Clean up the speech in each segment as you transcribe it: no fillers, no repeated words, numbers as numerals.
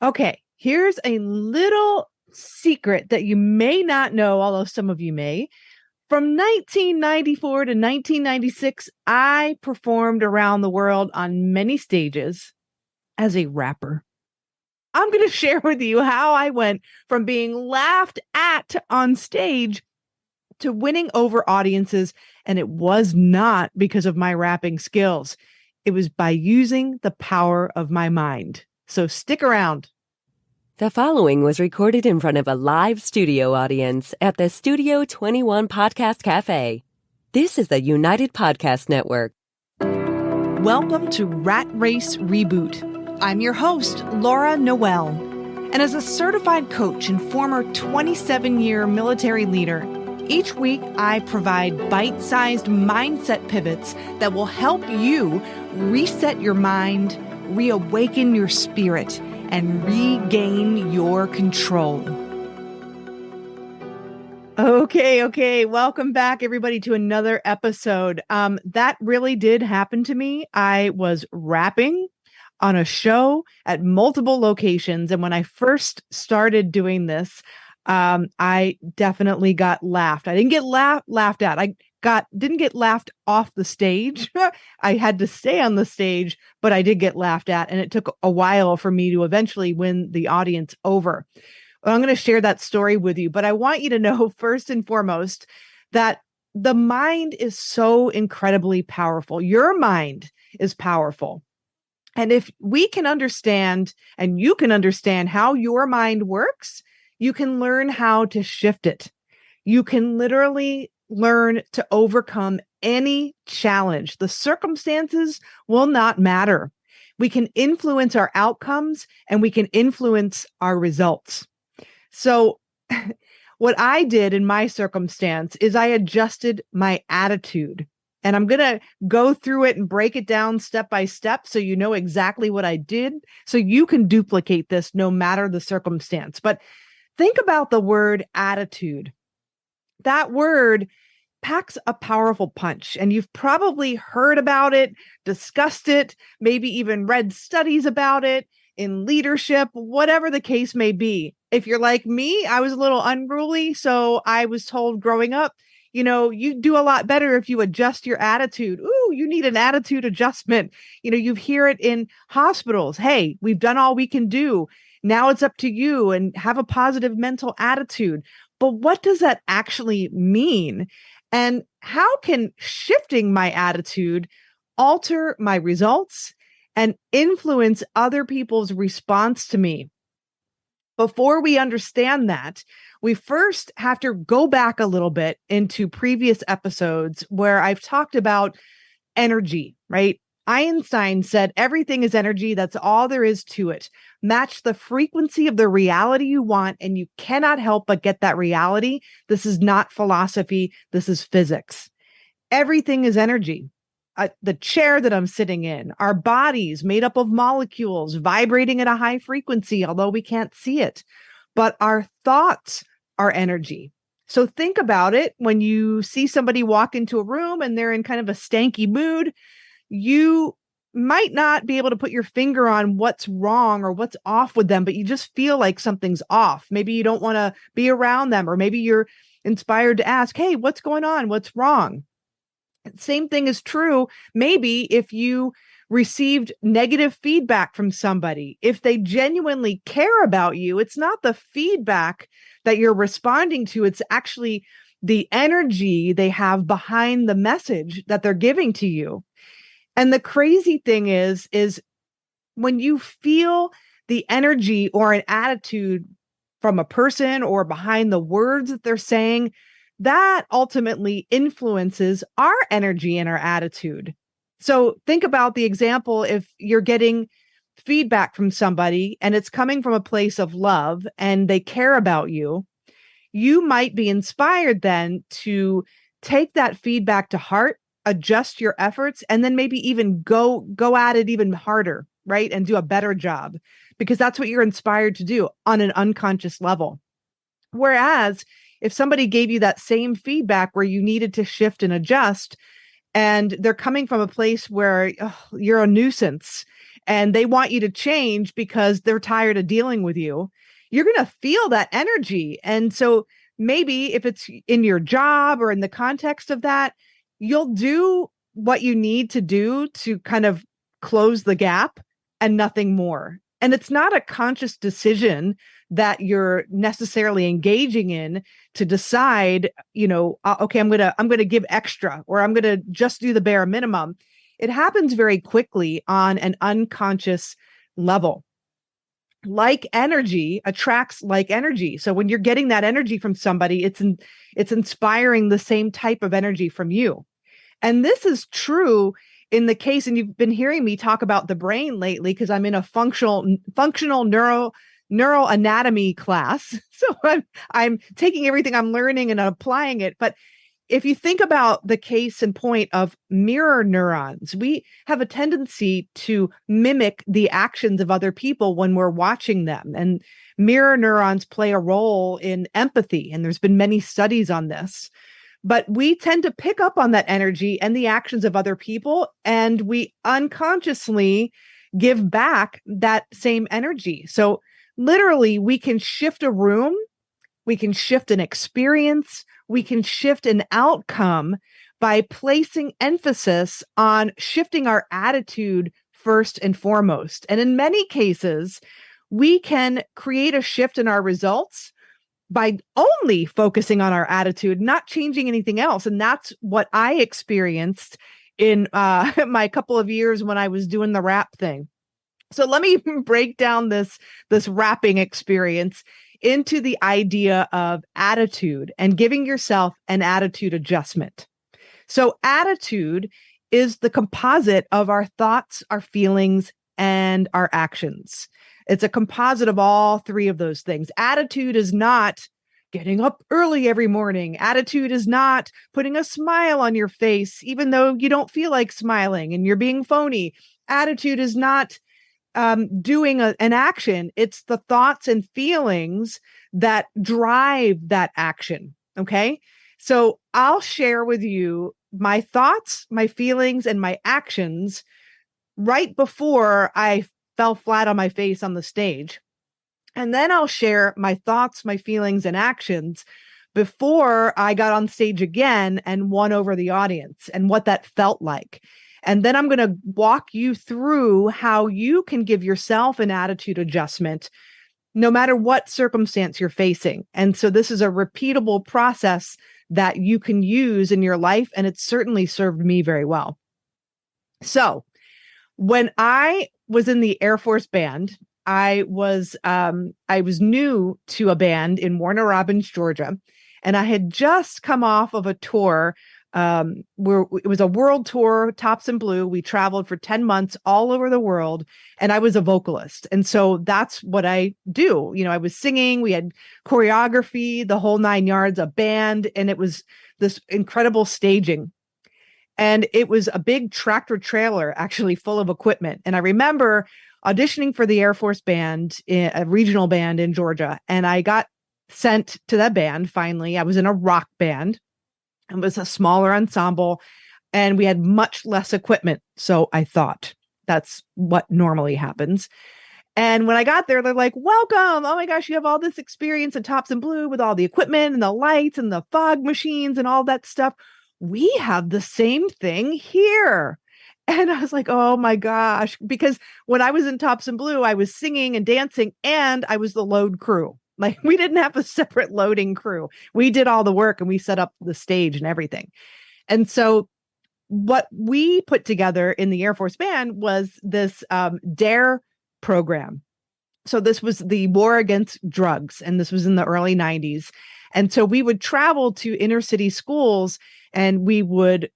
Okay, here's a little secret that you may not know, although some of you may. From 1994 to 1996, I performed around the world on many stages as a rapper. I'm going to share with you how I went from being laughed at on stage to winning over audiences. And it was not because of my rapping skills, it was by using the power of my mind. So stick around. The following was recorded in front of a live studio audience at the Studio 21 Podcast Cafe. This is the United Podcast Network. Welcome to Rat Race Reboot. I'm your host, Laura Noel. And as a certified coach and former 27-year military leader, each week I provide bite-sized mindset pivots that will help you reset your mind, reawaken your spirit, and regain your control. Okay. Welcome back, everybody, to another episode. That really did happen to me. I was rapping on a show at multiple locations. And when I first started doing this, I definitely got laughed. I didn't get laughed at. Didn't get laughed off the stage. I had to stay on the stage, but I did get laughed at. And it took a while for me to eventually win the audience over. Well, I'm going to share that story with you, but I want you to know first and foremost that the mind is so incredibly powerful. Your mind is powerful. And if we can understand and you can understand how your mind works, you can learn how to shift it. You can literally learn to overcome any challenge. The circumstances will not matter. We can influence our outcomes and we can influence our results. So what I did in my circumstance is I adjusted my attitude. And I'm going to go through it and break it down step by step so you know exactly what I did, so you can duplicate this no matter the circumstance. But think about the word attitude. That word packs a powerful punch, and you've probably heard about it, discussed it, maybe even read studies about it in leadership, whatever the case may be. If you're like me, I was a little unruly, so I was told growing up, you do a lot better if you adjust your attitude. Ooh, you need an attitude adjustment. You hear it in hospitals. Hey, we've done all we can do. Now it's up to you, and have a positive mental attitude. But what does that actually mean? And how can shifting my attitude alter my results and influence other people's response to me? Before we understand that, we first have to go back a little bit into previous episodes where I've talked about energy, right? Einstein said everything is energy. That's all there is to it. Match the frequency of the reality you want, and you cannot help but get that reality. This is not philosophy. This is physics. Everything is energy. The chair that I'm sitting in, our bodies made up of molecules vibrating at a high frequency, although we can't see it. But our thoughts are energy. So think about it. When you see somebody walk into a room and they're in kind of a stanky mood, you might not be able to put your finger on what's wrong or what's off with them, but you just feel like something's off. Maybe you don't want to be around them, or maybe you're inspired to ask, hey, what's going on? What's wrong? Same thing is true. Maybe if you received negative feedback from somebody, if they genuinely care about you, it's not the feedback that you're responding to. It's actually the energy they have behind the message that they're giving to you. And the crazy thing is when you feel the energy or an attitude from a person or behind the words that they're saying, that ultimately influences our energy and our attitude. So think about the example. If you're getting feedback from somebody and it's coming from a place of love and they care about you, you might be inspired then to take that feedback to heart, adjust your efforts, and then maybe even go at it even harder, right? And do a better job, because that's what you're inspired to do on an unconscious level. Whereas if somebody gave you that same feedback where you needed to shift and adjust, and they're coming from a place where you're a nuisance and they want you to change because they're tired of dealing with you, you're going to feel that energy. And so maybe if it's in your job or in the context of that, you'll do what you need to do to kind of close the gap and nothing more. And it's not a conscious decision that you're necessarily engaging in to decide, okay, I'm going to give extra, or I'm going to just do the bare minimum. It happens very quickly on an unconscious level. Like energy attracts like energy. So when you're getting that energy from somebody, it's inspiring the same type of energy from you. And this is true in the case, and you've been hearing me talk about the brain lately because I'm in a functional neuroanatomy class. So I'm taking everything I'm learning and applying it. But if you think about the case in point of mirror neurons, we have a tendency to mimic the actions of other people when we're watching them. And mirror neurons play a role in empathy. And there's been many studies on this. But we tend to pick up on that energy and the actions of other people, and we unconsciously give back that same energy. So literally, we can shift a room, we can shift an experience, we can shift an outcome by placing emphasis on shifting our attitude first and foremost. And in many cases, we can create a shift in our results by only focusing on our attitude, not changing anything else. And that's what I experienced in my couple of years when I was doing the rap thing. So let me break down this rapping experience into the idea of attitude and giving yourself an attitude adjustment. So attitude is the composite of our thoughts, our feelings, and our actions. It's a composite of all three of those things. Attitude is not getting up early every morning. Attitude is not putting a smile on your face, even though you don't feel like smiling and you're being phony. Attitude is not doing an action. It's the thoughts and feelings that drive that action. Okay. So I'll share with you my thoughts, my feelings, and my actions right before I fell flat on my face on the stage. And then I'll share my thoughts, my feelings, and actions before I got on stage again and won over the audience and what that felt like. And then I'm going to walk you through how you can give yourself an attitude adjustment no matter what circumstance you're facing. And so this is a repeatable process that you can use in your life, and it's certainly served me very well. So when I was in the Air Force Band, I was new to a band in Warner Robins, Georgia, and I had just come off of a tour where it was a world tour, Tops in Blue. We traveled for 10 months all over the world, and I was a vocalist. And so that's what I do. I was singing, we had choreography, the whole 9 yards, a band, and it was this incredible staging. And it was a big tractor trailer actually full of equipment. And I remember auditioning for the Air Force Band, a regional band in Georgia. And I got sent to that band. Finally, I was in a rock band. It was a smaller ensemble and we had much less equipment. So I thought that's what normally happens. And when I got there, they're like, welcome. Oh my gosh, you have all this experience at Tops in Blue with all the equipment and the lights and the fog machines and all that stuff. We have the same thing here. And I was like, oh my gosh, because when I was in Tops in Blue, I was singing and dancing and I was the load crew. Like we didn't have a separate loading crew. We did all the work and we set up the stage and everything. And so what we put together in the Air Force Band was this DARE program. So this was the War Against Drugs, and this was in the early 90s. And so we would travel to inner city schools, and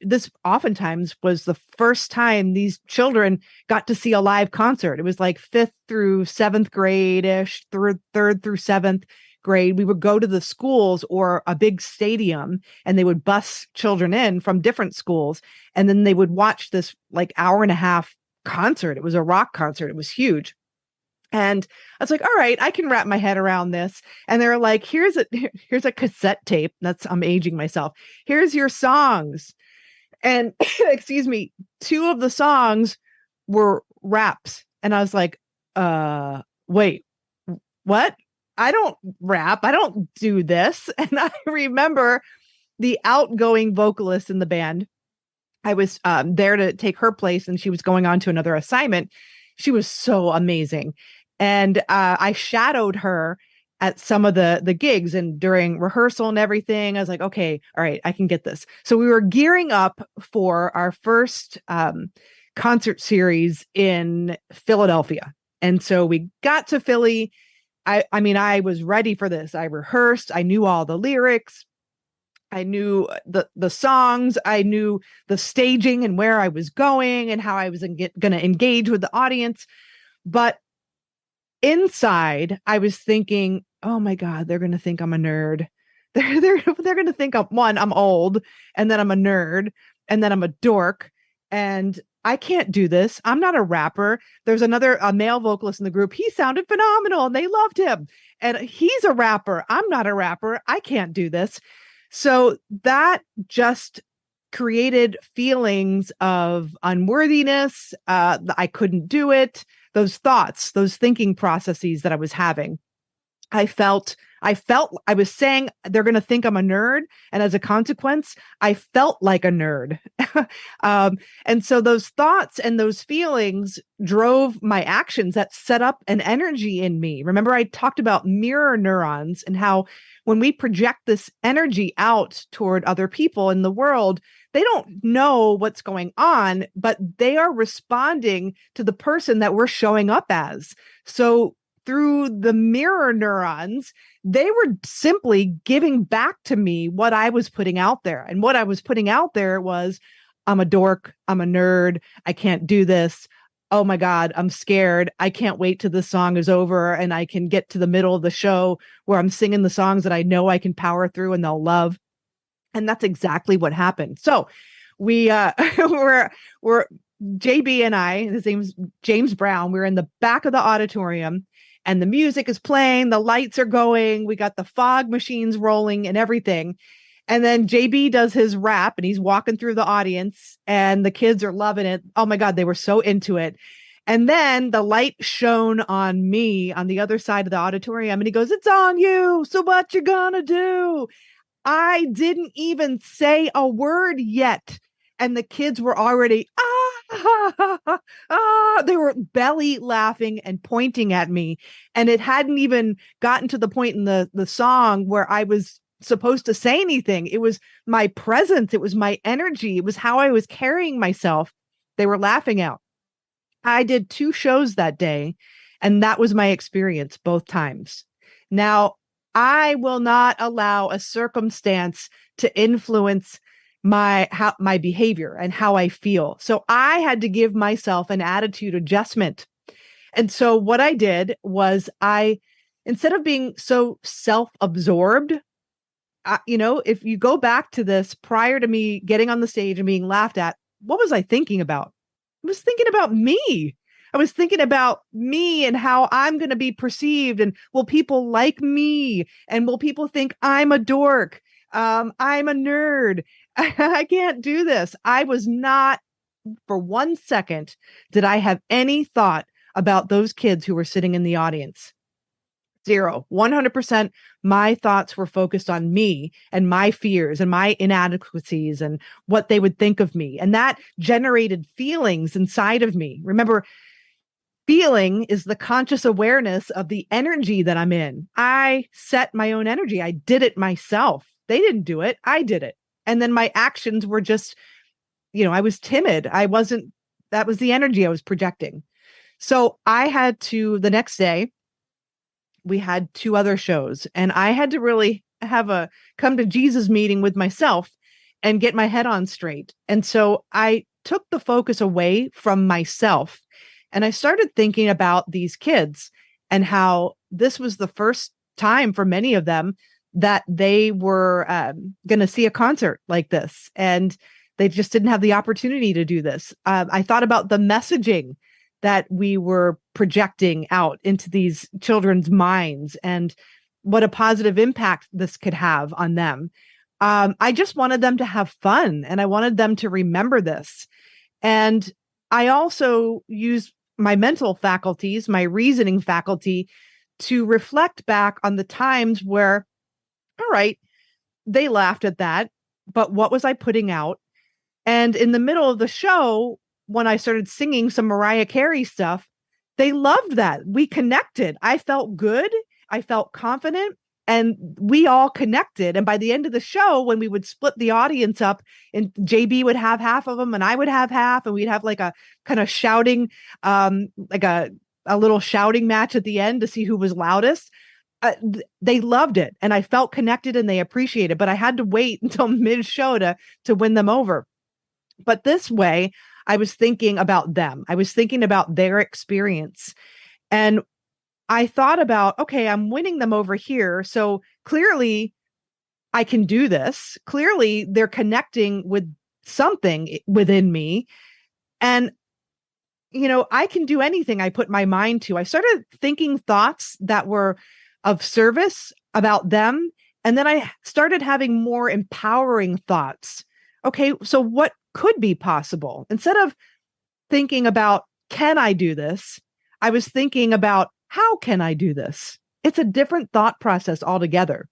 this oftentimes was the first time these children got to see a live concert. It was like 5th through 7th grade-ish, 3rd through 7th grade. We would go to the schools or a big stadium, and they would bus children in from different schools. And then they would watch this like hour and a half concert. It was a rock concert. It was huge. And I was like, all right, I can wrap my head around this. And they're like, here's a cassette tape. I'm aging myself. Here's your songs. And excuse me, 2 of the songs were raps. And I was like, wait, what? I don't rap. I don't do this. And I remember the outgoing vocalist in the band. I was there to take her place, and she was going on to another assignment. She was so amazing. And I shadowed her at some of the gigs, and during rehearsal and everything. I was like, okay, all right, I can get this. So we were gearing up for our first concert series in Philadelphia. And so we got to Philly. I mean, I was ready for this. I rehearsed. I knew all the lyrics. I knew the songs. I knew the staging and where I was going and how I was going to engage with the audience. But inside, I was thinking, oh my God, they're going to think I'm a nerd. They're going to think I'm old, and then I'm a nerd, and then I'm a dork, and I can't do this. I'm not a rapper. There's a male vocalist in the group. He sounded phenomenal and they loved him. And he's a rapper. I'm not a rapper. I can't do this. So that just created feelings of unworthiness. I couldn't do it. Those thoughts, those thinking processes that I was having. I felt I was saying they're going to think I'm a nerd. And as a consequence, I felt like a nerd. And so those thoughts and those feelings drove my actions that set up an energy in me. Remember, I talked about mirror neurons and how when we project this energy out toward other people in the world, they don't know what's going on, but they are responding to the person that we're showing up as. So through the mirror neurons, they were simply giving back to me what I was putting out there. And what I was putting out there was, I'm a dork, I'm a nerd, I can't do this. Oh my God, I'm scared. I can't wait till the song is over and I can get to the middle of the show where I'm singing the songs that I know I can power through and they'll love. And that's exactly what happened. So we we're JB and I, his name's James Brown, we're in the back of the auditorium. And the music is playing, the lights are going, we got the fog machines rolling and everything. And then JB does his rap and he's walking through the audience and the kids are loving it. Oh my God, they were so into it. And then the light shone on me on the other side of the auditorium and he goes, "It's on you. So what you gonna do?" I didn't even say a word yet. And the kids were already, they were belly laughing and pointing at me. And it hadn't even gotten to the point in the song where I was supposed to say anything. It was my presence. It was my energy. It was how I was carrying myself. They were laughing out. I did 2 shows that day, and that was my experience both times. Now, I will not allow a circumstance to influence my behavior and how I feel. So I had to give myself an attitude adjustment. And so what I did was instead of being so self-absorbed, if you go back to this prior to me getting on the stage and being laughed at, what was I thinking about? I was thinking about me. I was thinking about me and how I'm going to be perceived, and will people like me? And will people think I'm a dork? I'm a nerd. I can't do this. I was not, for 1 second, did I have any thought about those kids who were sitting in the audience. 0, 100%. My thoughts were focused on me and my fears and my inadequacies and what they would think of me. And that generated feelings inside of me. Remember, feeling is the conscious awareness of the energy that I'm in. I set my own energy. I did it myself. They didn't do it. I did it. And then my actions were just, I was timid. That was the energy I was projecting. So I had to, the next day, we had 2 other shows, and I had to really have a come to Jesus meeting with myself and get my head on straight. And so I took the focus away from myself and I started thinking about these kids and how this was the first time for many of them that they were going to see a concert like this. And they just didn't have the opportunity to do this. I thought about the messaging that we were projecting out into these children's minds and what a positive impact this could have on them. I just wanted them to have fun and I wanted them to remember this. And I also used my mental faculties, my reasoning faculty, to reflect back on the times where, all right, they laughed at that, but what was I putting out? And in the middle of the show, when I started singing some Mariah Carey stuff, they loved that. We connected. I felt good. I felt confident, and we all connected. And by the end of the show, when we would split the audience up, and JB would have half of them and I would have half, and we'd have like a kind of shouting, like a little shouting match at the end to see who was loudest. They loved it, and I felt connected and they appreciated it, but I had to wait until mid show to win them over. But this way, I was thinking about them. I was thinking about their experience. And I thought about, okay, I'm winning them over here. So clearly I can do this. Clearly they're connecting with something within me. And, I can do anything I put my mind to. I started thinking thoughts that were of service about them. And then I started having more empowering thoughts. Okay, so what could be possible? Instead of thinking about, can I do this? I was thinking about, how can I do this? It's a different thought process altogether.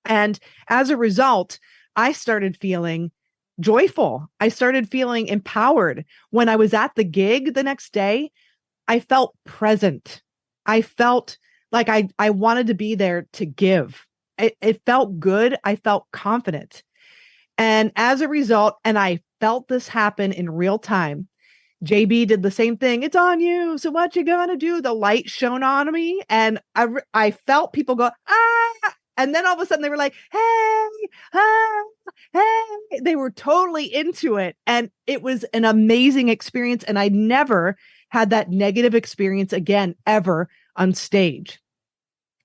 And as a result, I started feeling joyful. I started feeling empowered. When I was at the gig the next day, I felt present. I felt like I wanted to be there to give. It felt good. I felt confident. And as a result, and I felt this happen in real time, JB did the same thing. It's on you. So what you gonna do? The light shone on me, and I felt people go, ah. And then all of a sudden they were like, hey, ah, hey. They were totally into it. And it was an amazing experience. And I never had that negative experience again, ever on stage.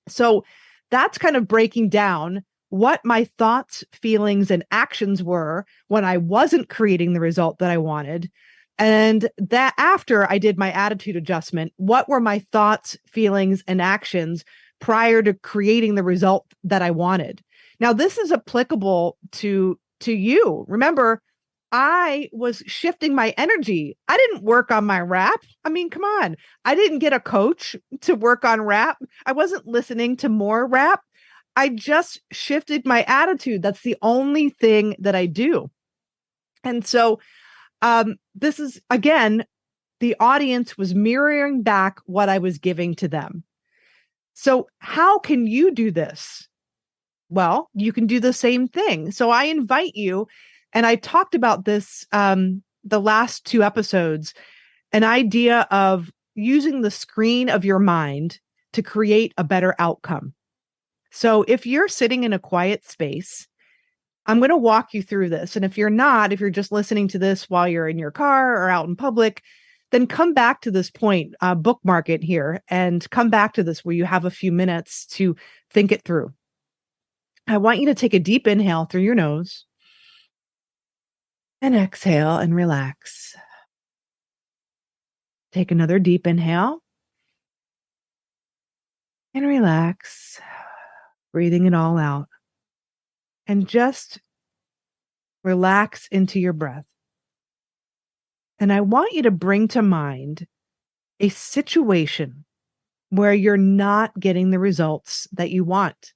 So that's kind of breaking down what my thoughts, feelings, and actions were when I wasn't creating the result that I wanted. And that after I did my attitude adjustment, what were my thoughts, feelings, and actions prior to creating the result that I wanted? Now, this is applicable to you. Remember, I was shifting my energy. I didn't work on my rap. I mean, come on. I didn't get a coach to work on rap. I wasn't listening to more rap. I just shifted my attitude. That's the only thing that I do. And so this is, again, the audience was mirroring back what I was giving to them. So how can you do this? Well, you can do the same thing. So I invite you, and I talked about this the last 2 episodes, an idea of using the screen of your mind to create a better outcome. So if you're sitting in a quiet space, I'm going to walk you through this. And if you're not, if you're just listening to this while you're in your car or out in public, then come back to this point, bookmark it here, and come back to this where you have a few minutes to think it through. I want you to take a deep inhale through your nose and exhale and relax. Take another deep inhale and relax, breathing it all out. And just relax into your breath. And I want you to bring to mind a situation where you're not getting the results that you want.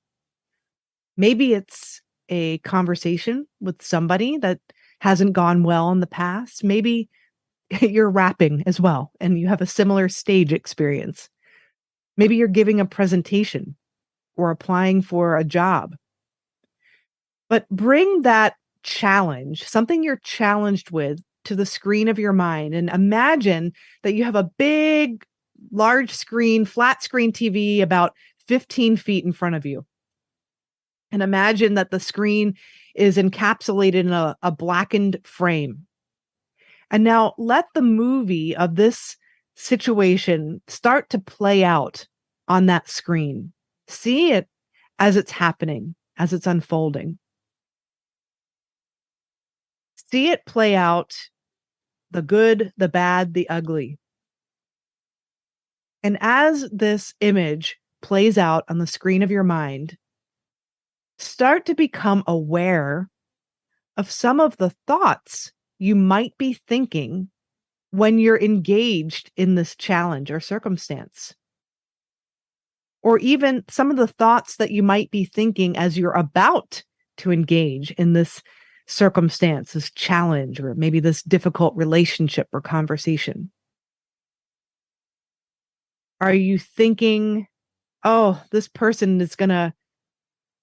Maybe it's a conversation with somebody that hasn't gone well in the past. Maybe you're rapping as well, and you have a similar stage experience. Maybe you're giving a presentation or applying for a job. But bring that challenge, something you're challenged with, to the screen of your mind, and imagine that you have a big, large screen, flat screen TV about 15 feet in front of you. And imagine that the screen is encapsulated in a blackened frame. And now let the movie of this situation start to play out on that screen. See it as it's happening, as it's unfolding. See it play out, the good, the bad, the ugly. And as this image plays out on the screen of your mind, start to become aware of some of the thoughts you might be thinking when you're engaged in this challenge or circumstance? Or even some of the thoughts that you might be thinking as you're about to engage in this circumstance, this challenge, or maybe this difficult relationship or conversation. Are you thinking, oh, this person is going to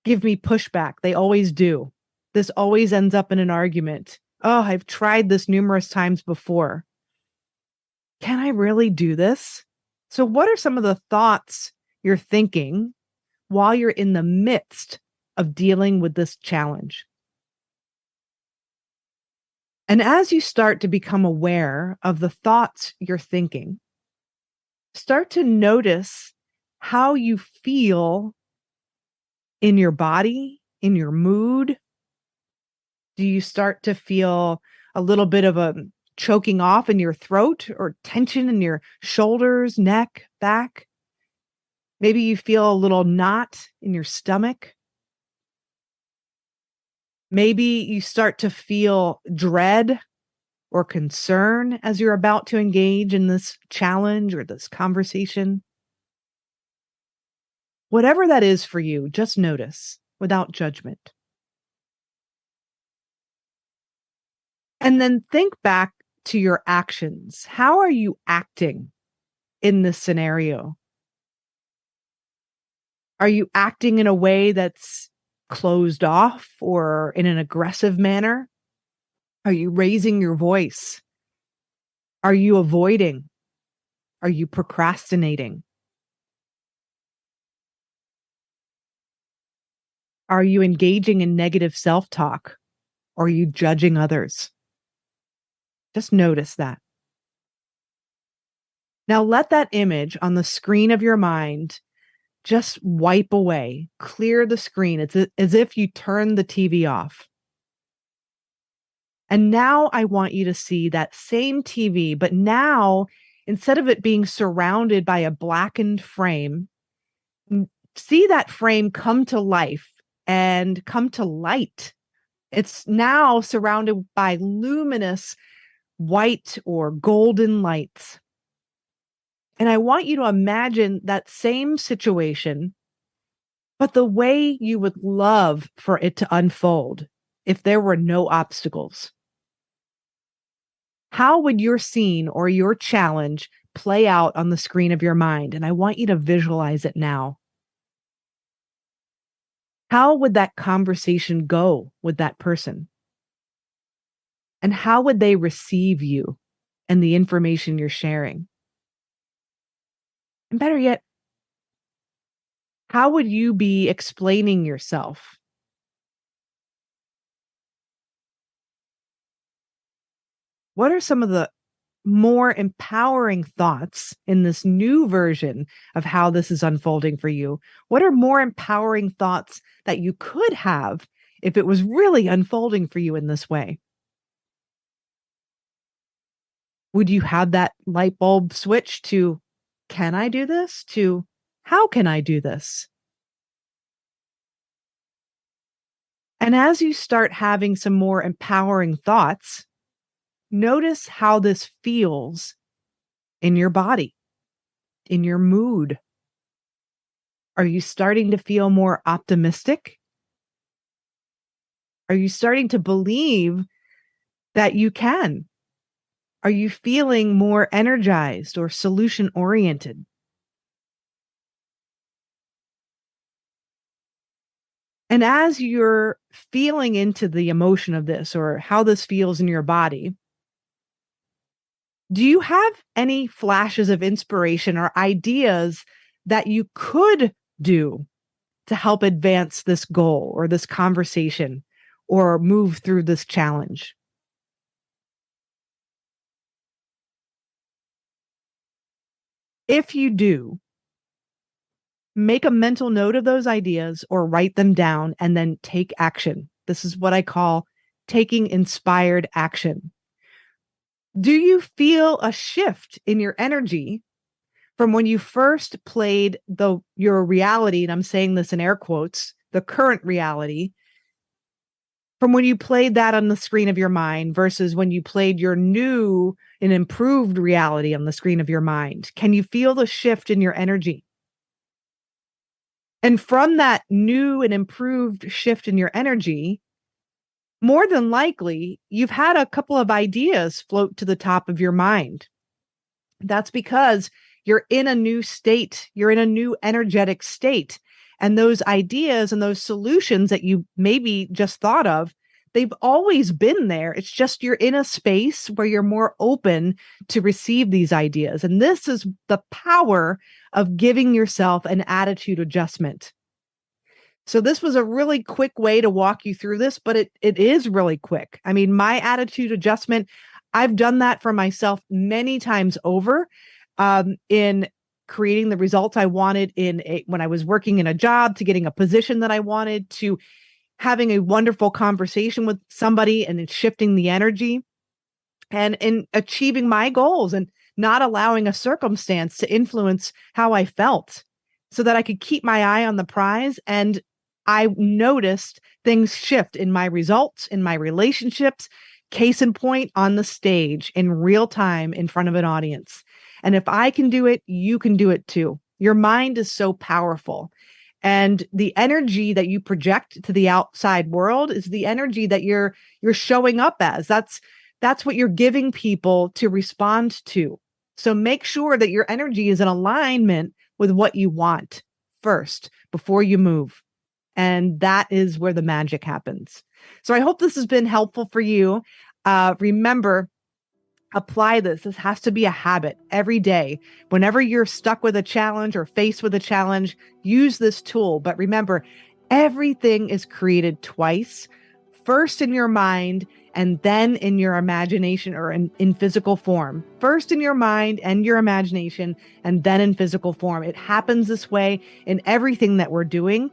give me pushback? They always do. This always ends up in an argument. Oh, I've tried this numerous times before. Can I really do this? So, what are some of the thoughts you're thinking while you're in the midst of dealing with this challenge? And as you start to become aware of the thoughts you're thinking, start to notice how you feel in your body, in your mood. Do you start to feel a little bit of a choking off in your throat or tension in your shoulders, neck, back? Maybe you feel a little knot in your stomach. Maybe you start to feel dread or concern as you're about to engage in this challenge or this conversation. Whatever that is for you, just notice without judgment. And then think back to your actions. How are you acting in this scenario? Are you acting in a way that's closed off or in an aggressive manner? Are you raising your voice? Are you avoiding? Are you procrastinating? Are you engaging in negative self-talk? Or are you judging others? Just notice that. Now let that image on the screen of your mind just wipe away, clear the screen. It's as if you turn the TV off. And now I want you to see that same TV, but now instead of it being surrounded by a blackened frame, see that frame come to life and come to light. It's now surrounded by luminous white or golden lights. And I want you to imagine that same situation, but the way you would love for it to unfold if there were no obstacles. How would your scene or your challenge play out on the screen of your mind? And I want you to visualize it now. How would that conversation go with that person? And how would they receive you and the information you're sharing? And better yet, how would you be explaining yourself? What are some of the more empowering thoughts in this new version of how this is unfolding for you? What are more empowering thoughts that you could have if it was really unfolding for you in this way? Would you have that light bulb switch to, can I do this? To, how can I do this? And as you start having some more empowering thoughts, notice how this feels in your body, in your mood. Are you starting to feel more optimistic? Are you starting to believe that you can? Are you feeling more energized or solution oriented? And as you're feeling into the emotion of this or how this feels in your body, do you have any flashes of inspiration or ideas that you could do to help advance this goal or this conversation or move through this challenge? If you do, make a mental note of those ideas or write them down and then take action. This is what I call taking inspired action. Do you feel a shift in your energy from when you first played your reality, and I'm saying this in air quotes, the current reality, from when you played that on the screen of your mind versus when you played your new and improved reality on the screen of your mind? Can you feel the shift in your energy? And from that new and improved shift in your energy, more than likely, you've had a couple of ideas float to the top of your mind. That's because you're in a new state. You're in a new energetic state. And those ideas and those solutions that you maybe just thought of, they've always been there. It's just you're in a space where you're more open to receive these ideas. And this is the power of giving yourself an attitude adjustment. So this was a really quick way to walk you through this, but it is really quick. I mean, my attitude adjustment, I've done that for myself many times over in creating the results I wanted when I was working in a job, to getting a position that I wanted, to having a wonderful conversation with somebody and then shifting the energy, and in achieving my goals and not allowing a circumstance to influence how I felt, so that I could keep my eye on the prize. And I noticed things shift in my results, in my relationships, case in point, on the stage in real time in front of an audience. And if I can do it, you can do it too. Your mind is so powerful. And the energy that you project to the outside world is the energy that you're showing up as. That's what you're giving people to respond to. So make sure that your energy is in alignment with what you want first before you move. And that is where the magic happens. So I hope this has been helpful for you. Remember, apply this. This has to be a habit every day. Whenever you're stuck with a challenge or faced with a challenge, use this tool. But remember, everything is created twice, first in your mind and then in your imagination, or in physical form. First in your mind and your imagination, and then in physical form. It happens this way in everything that we're doing.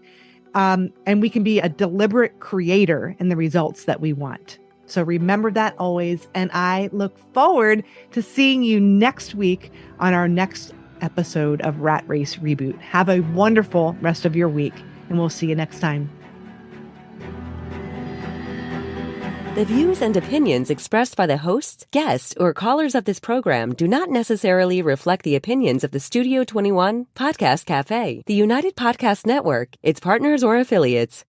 And we can be a deliberate creator in the results that we want. So remember that always. And I look forward to seeing you next week on our next episode of Rat Race Reboot. Have a wonderful rest of your week, and we'll see you next time. The views and opinions expressed by the hosts, guests, or callers of this program do not necessarily reflect the opinions of the Studio 21 Podcast Cafe, the United Podcast Network, its partners, or affiliates.